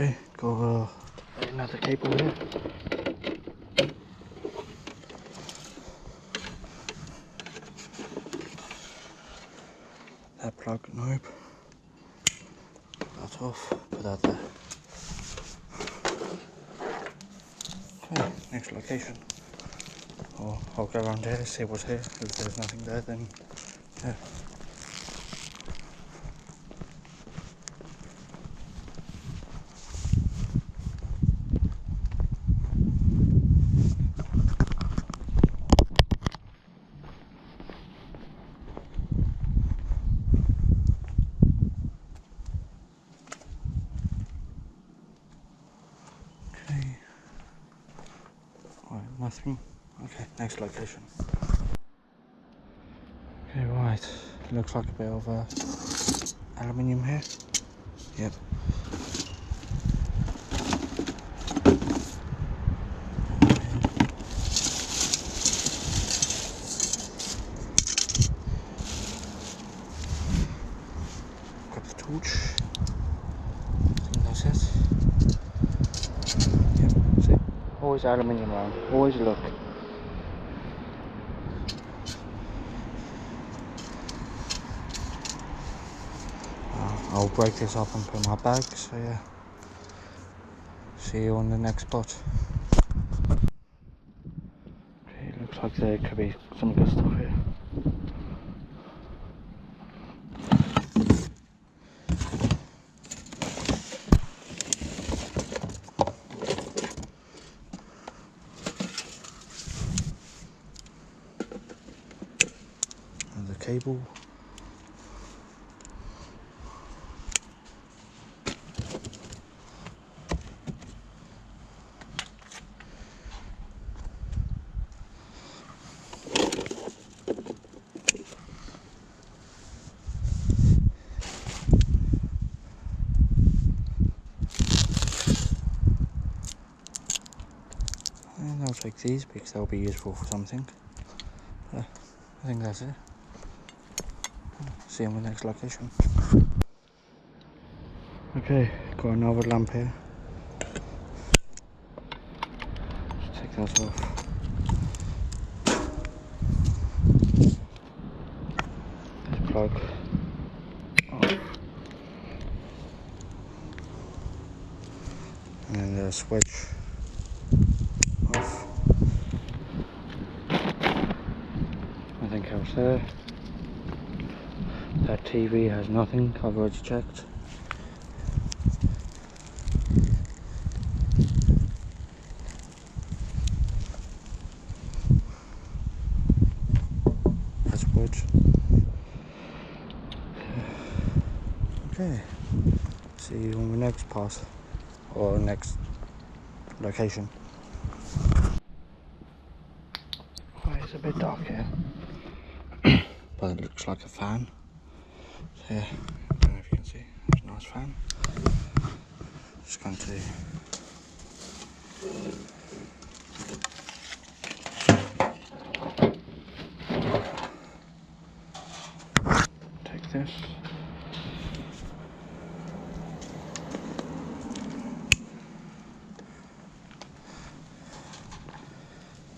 Okay, got another cable here. That plug knob. That off, put that there. Okay, next location. I'll go around here, see what's here. If there's nothing there, then yeah. Okay. Right, nothing. Okay, next location. Okay, right. Looks like a bit of aluminium here. Yep. Grab the torch. I think that's it. Yep, see? Always aluminium around. Always look. I'll break this up and put in my bag, so yeah. See you on the next spot. Okay, looks like there could be some good stuff here. And the cable. And I'll take these because they'll be useful for something. I think that's it. See you on the next location. Okay, got another lamp here. Just take that off. This plug off. And then the switch off. Nothing else there. That TV has nothing, I've already checked. That's wood. Okay, see you on the next pass, or next location. Oh, it's a bit dark here, but it looks like a fan. So yeah, I don't know if you can see, there's a nice fan. Just going to take this.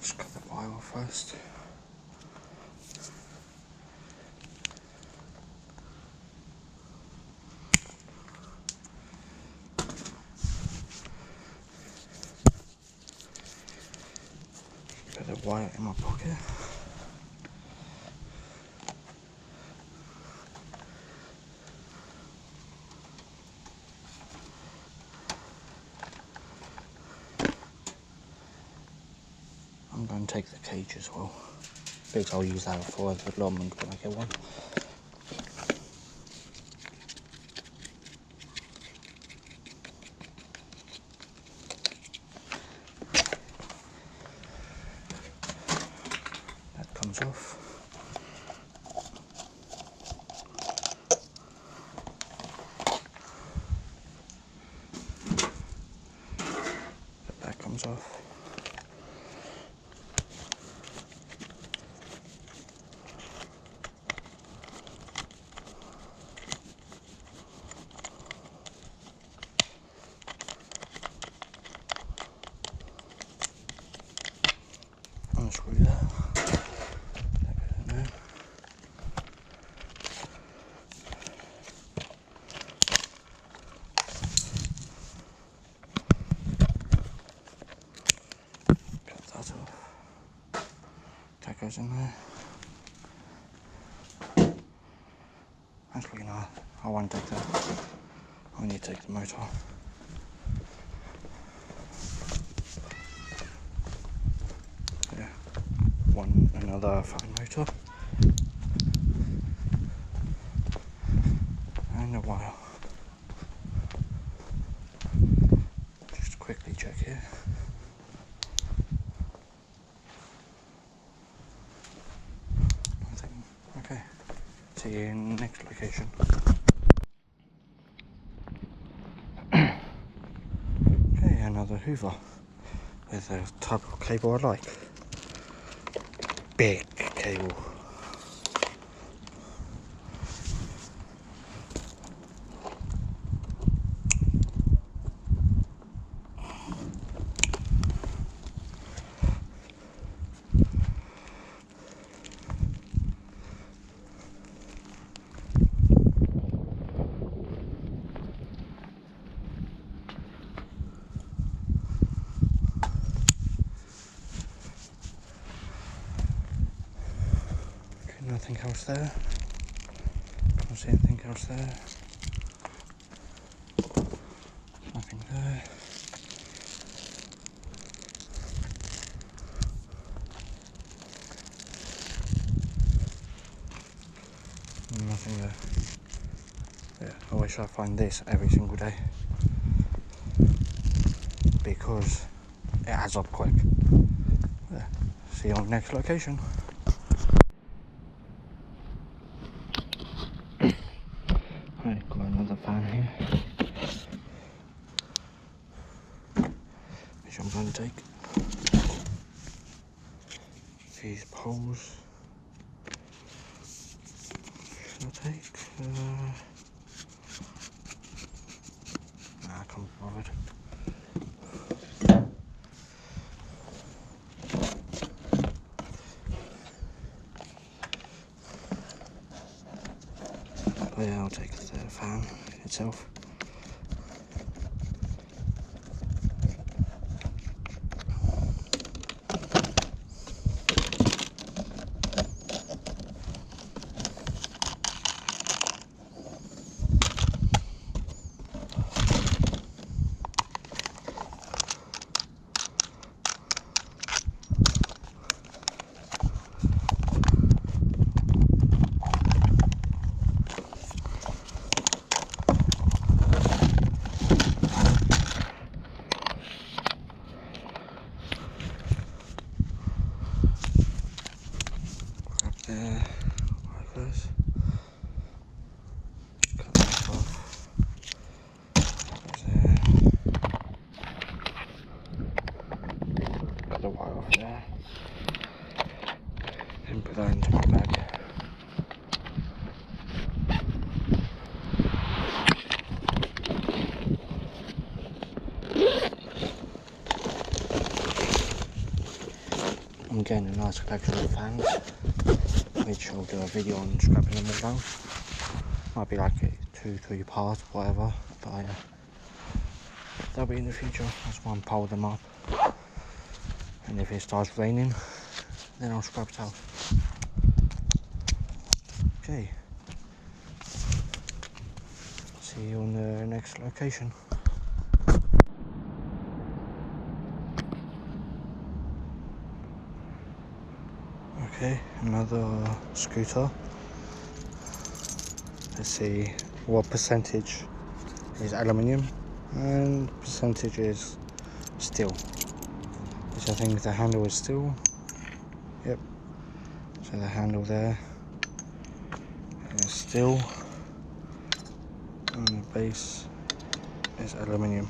Just cut the wire off first. Put the wire in my pocket. I'm going to take the cage as well, because I'll use that for the allotment when I get one. That comes off. That comes off. Cut that off. That goes in there. Actually, no, I won't take that. I need to take the motor. Yeah, another fan motor. And a wire. Just quickly check here. Nothing. Okay. See you in the next location. Okay, another Hoover with a type of cable I like. Big cable. Nothing else there. Can't see anything else there. Nothing there. Nothing there. Yeah, I wish I find this every single day because it adds up quick. Yeah. See you on the next location. Right, got another fan here, which I'm going to take. These poles should I take? Nah, I can't be bothered. But yeah, I'll take the fan itself. There, like this. Cut that off. There. Cut the wire off there. And put that into my bag. I'm getting a nice collection of fans, which I'll do a video on scrapping them all down. Might be like 2-3 parts, whatever, but yeah, that'll be in the future. That's why I'm piling them up. And if it starts raining, then I'll scrap it out. Okay. See you on the next location. Okay, another scooter. Let's see what percentage is aluminium and percentage is steel. Which I think the handle is steel. Yep. So the handle there is steel and the base is aluminium.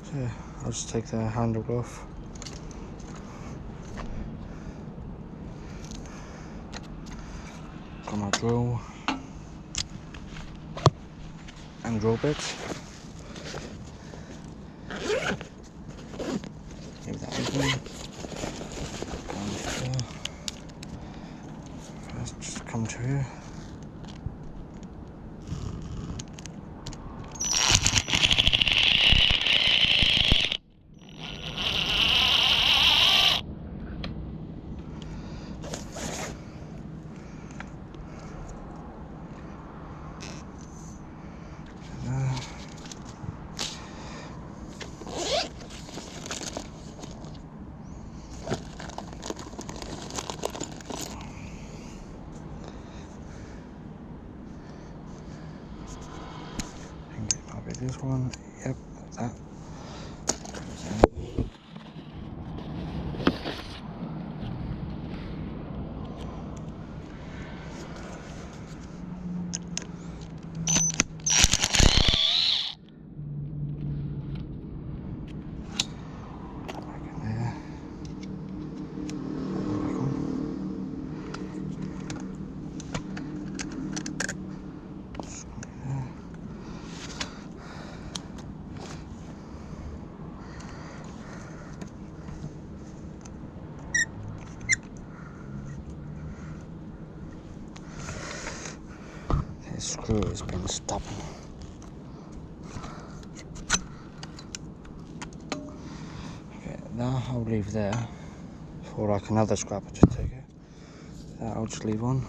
So yeah, I'll just take the handle off. Got my drill and drill bits. Give that open. Let's just come to here. This one, yep, that. Back in there. Back on. Screw there. This screw has been stubborn. Okay, that I'll leave there for like another scrapper to take it. That I'll just leave on.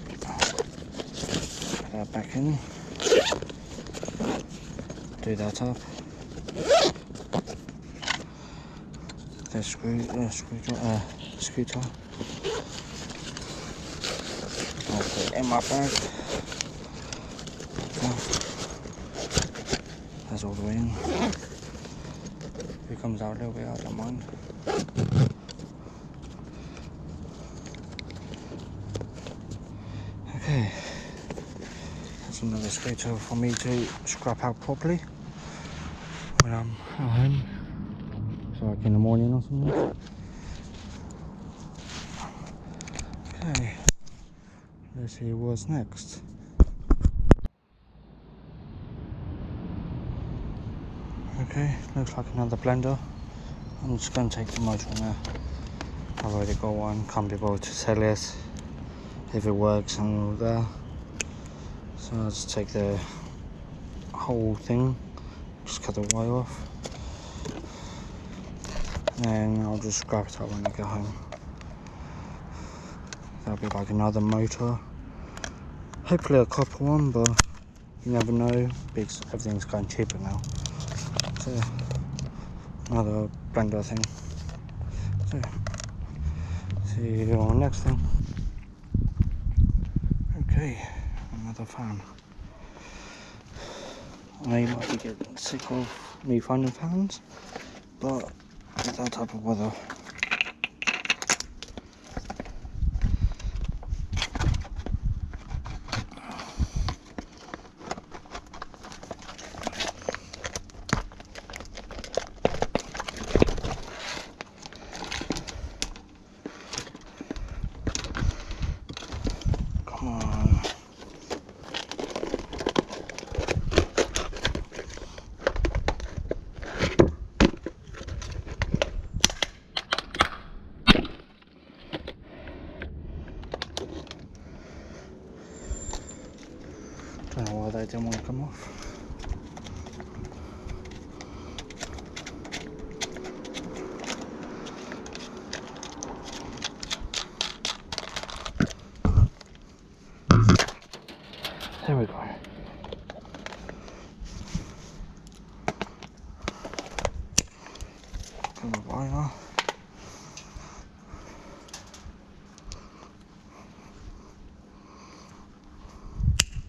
Put that back in. Do that up. The screw tie. I'll put it in my bag. That's all the way in. If it comes out a little bit, I don't mind. Okay, that's another scooter for me to scrap out properly when I'm at home. So like in the morning or something. Okay, let's see what's next. Okay, looks like another blender. I'm just going to take the motor on there. I've already got one, can't be bothered to sell it if it works and all that. So I'll just take the whole thing, just cut the wire off. And I'll just scrap it up when I get home. That'll be like another motor. Hopefully a copper one, but you never know because everything's going cheaper now. So another blender thing. So see you on the next thing. Okay, another fan. I might be getting sick of me finding fans, but with that type of weather, come on. Don't know why they didn't want to come off. There we go. Got the wire.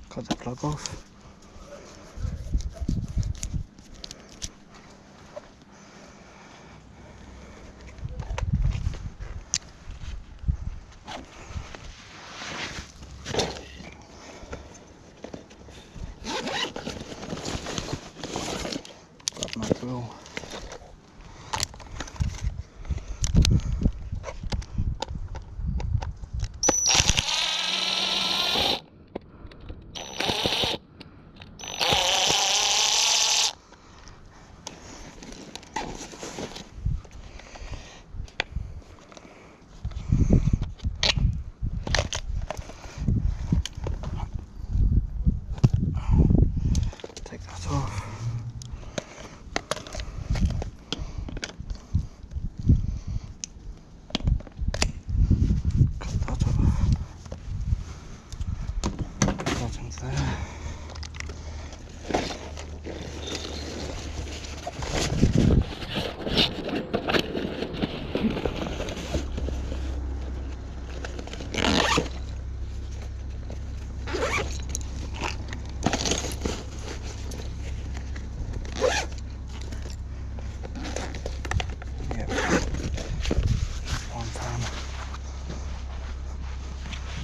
Cut the plug off. Grab my drill.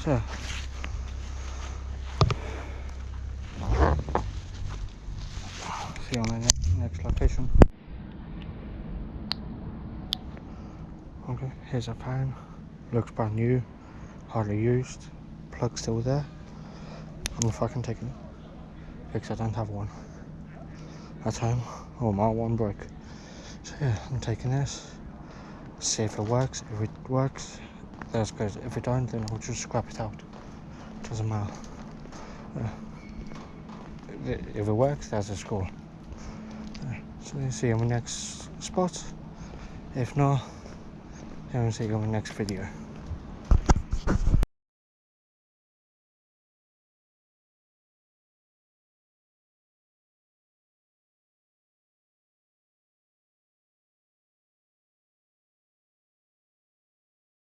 So see you on the next location. Okay, here's a fan. Looks brand new, hardly used. Plug still there. I'm fucking taking it because I don't have one at home. Oh, my one broke. So yeah, I'm taking this. See if it works. If it works, that's good. If it don't, then I'll just scrap it out. Doesn't matter. If it works, that's a score. So see you in the next spot. If not, then we'll see you in the next video.